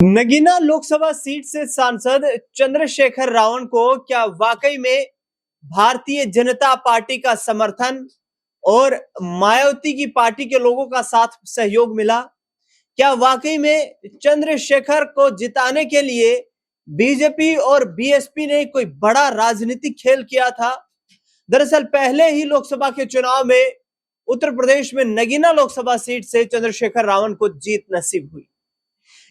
Nagina Lok Sabha seat से सांसद चंद्रशेखर रावण को क्या वाकई में भारतीय जनता पार्टी का समर्थन और मायावती की पार्टी के लोगों का साथ सहयोग मिला? क्या वाकई में चंद्रशेखर को जिताने के लिए बीजेपी और बीएसपी ने कोई बड़ा राजनीतिक खेल किया था? दरअसल पहले ही लोकसभा के चुनाव में उत्तर प्रदेश में नगीना लोकसभा सीट से चंद्रशेखर रावण को जीत नसीब हुई।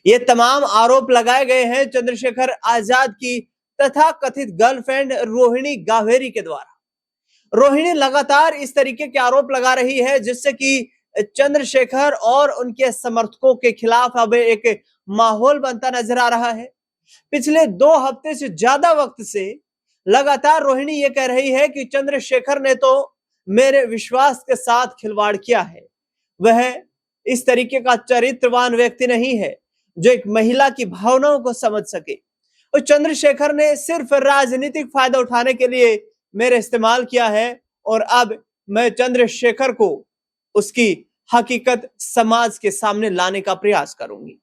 ये तमाम आरोप लगाए गए हैं चंद्रशेखर आजाद की तथा कथित गर्लफ्रेंड रोहिणी गावेरी के द्वारा। रोहिणी लगातार इस तरीके के आरोप लगा रही है जिससे कि चंद्रशेखर और उनके समर्थकों के खिलाफ अब एक माहौल बनता नजर आ रहा है। पिछले 2 हफ्ते से ज्यादा वक्त से लगातार रोहिणी ये कह रही है कि चंद्रशेखर ने तो मेरे विश्वास के साथ खिलवाड़ किया है। वह इस तरीके का चरित्रवान व्यक्ति नहीं है जो एक महिला की भावनाओं को समझ सके और चंद्रशेखर ने सिर्फ राजनीतिक फायदा उठाने के लिए मेरे इस्तेमाल किया है और अब मैं चंद्रशेखर को उसकी हकीकत समाज के सामने लाने का प्रयास करूंगी।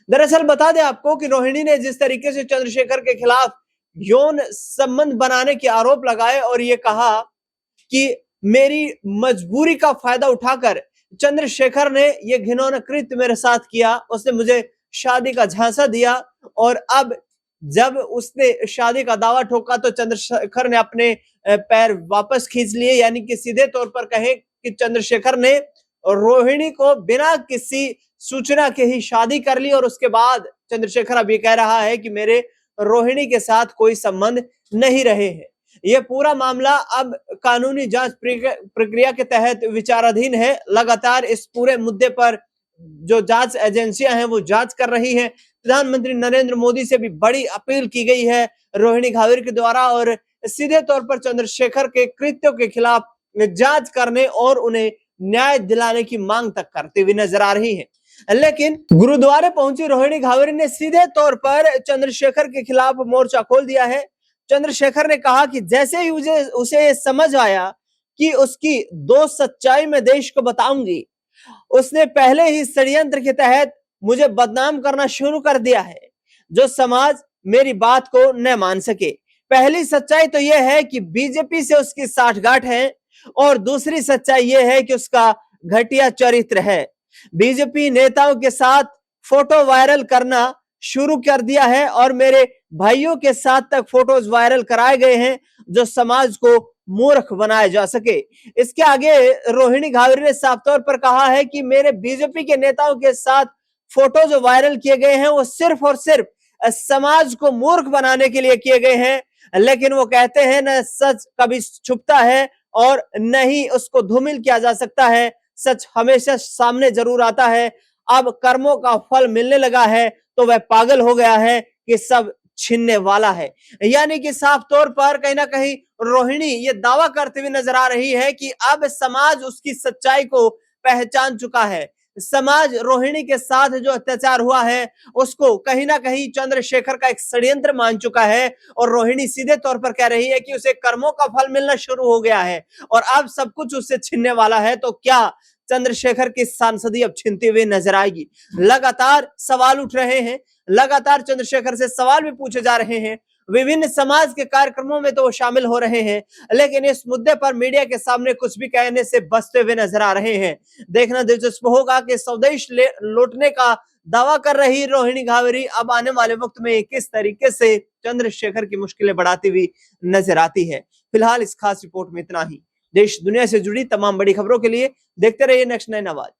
दरअसल बता दें आपको कि रोहिणी ने जिस तरीके से चंद्रशेखर के खिलाफ यौन संबंध बनाने के आरोप लगाए और ये कहा कि मेरी मजबूरी का फायदा उठाकर चंद्रशेखर ने यह घिनौना कृत्य मेरे साथ किया। उसने मुझे शादी का झांसा दिया और अब जब उसने शादी का दावा ठोका तो चंद्रशेखर ने अपने पैर वापस खींच लिए, यानी कि सीधे तौर पर कहें कि चंद्रशेखर ने रोहिणी को बिना किसी सूचना के ही शादी कर ली और उसके बाद चंद्रशेखर अब ये कह रहा है कि मेरे रोहिणी के साथ कोई संबंध नहीं रहे हैं। यह पूरा मामला अब कानूनी जांच प्रक्रिया के तहत विचाराधीन है। लगातार इस पूरे मुद्दे पर जो जांच एजेंसियां हैं वो जांच कर रही हैं। प्रधानमंत्री नरेंद्र मोदी से भी बड़ी अपील की गई है रोहिणी गावेरी के द्वारा और सीधे तौर पर चंद्रशेखर के कृत्यों के खिलाफ जांच करने और उन्हें न्याय दिलाने की मांग तक करते हुए नजर आ रही है। लेकिन गुरुद्वारे पहुंची रोहिणी गावेरी ने सीधे तौर पर चंद्रशेखर के खिलाफ मोर्चा खोल दिया है। चंद्रशेखर ने कहा कि जैसे ही उसे समझ आया कि उसकी दोस्त सच्चाई में देश को बताऊंगी, उसने पहले ही षड्यंत्र के तहत मुझे बदनाम करना शुरू कर दिया है जो समाज मेरी बात को न मान सके। पहली सच्चाई तो यह है कि बीजेपी से उसकी साठगांठ है और दूसरी सच्चाई यह है कि उसका घटिया चरित्र है। बीजेपी नेताओं के साथ फोटो वायरल करना शुरू कर दिया है और मेरे भाइयों के साथ तक फोटोज वायरल कराए गए हैं जो समाज को मूर्ख बनाया जा सके। इसके आगे रोहिणी गावेरी ने साफ तौर पर कहा है कि मेरे बीजेपी के नेताओं के साथ फोटो जो वायरल किए गए हैं वो सिर्फ और सिर्फ समाज को मूर्ख बनाने के लिए किए गए हैं। लेकिन वो कहते हैं न सच कभी छुपता है और न ही उसको धूमिल किया जा सकता है, सच हमेशा सामने जरूर आता है। अब कर्मों का फल मिलने लगा है तो वह पागल हो गया है कि सब छीनने वाला है। यानी कि साफ तौर पर कहीं ना कहीं रोहिणी ये दावा करते हुए नजर आ रही है कि अब समाज उसकी सच्चाई को पहचान चुका है। समाज रोहिणी के साथ जो अत्याचार हुआ है उसको कहीं ना कहीं चंद्रशेखर का एक षड्यंत्र मान चुका है और रोहिणी सीधे तौर पर कह रही है कि उसे कर्मों का फल मिलना शुरू हो गया है और अब सब कुछ उससे छीनने वाला है। तो क्या चंद्रशेखर की सांसदी अब छीनती हुई नजर आएगी? लगातार सवाल उठ रहे हैं, लगातार चंद्रशेखर से सवाल भी पूछे जा रहे हैं। विभिन्न समाज के कार्यक्रमों में तो वो शामिल हो रहे हैं, लेकिन इस मुद्दे पर मीडिया के सामने कुछ भी कहने से बचते हुए नजर आ रहे हैं। देखना दिलचस्प होगा कि स्वदेश लौटने का दावा कर रही रोहिणी गावेरी अब आने वाले वक्त में किस तरीके से चंद्रशेखर की मुश्किलें बढ़ाती हुई नजर आती है। फिलहाल इस खास रिपोर्ट में इतना ही। देश दुनिया से जुड़ी तमाम बड़ी खबरों के लिए देखते रहिए नेक्स्ट 9 आवाज।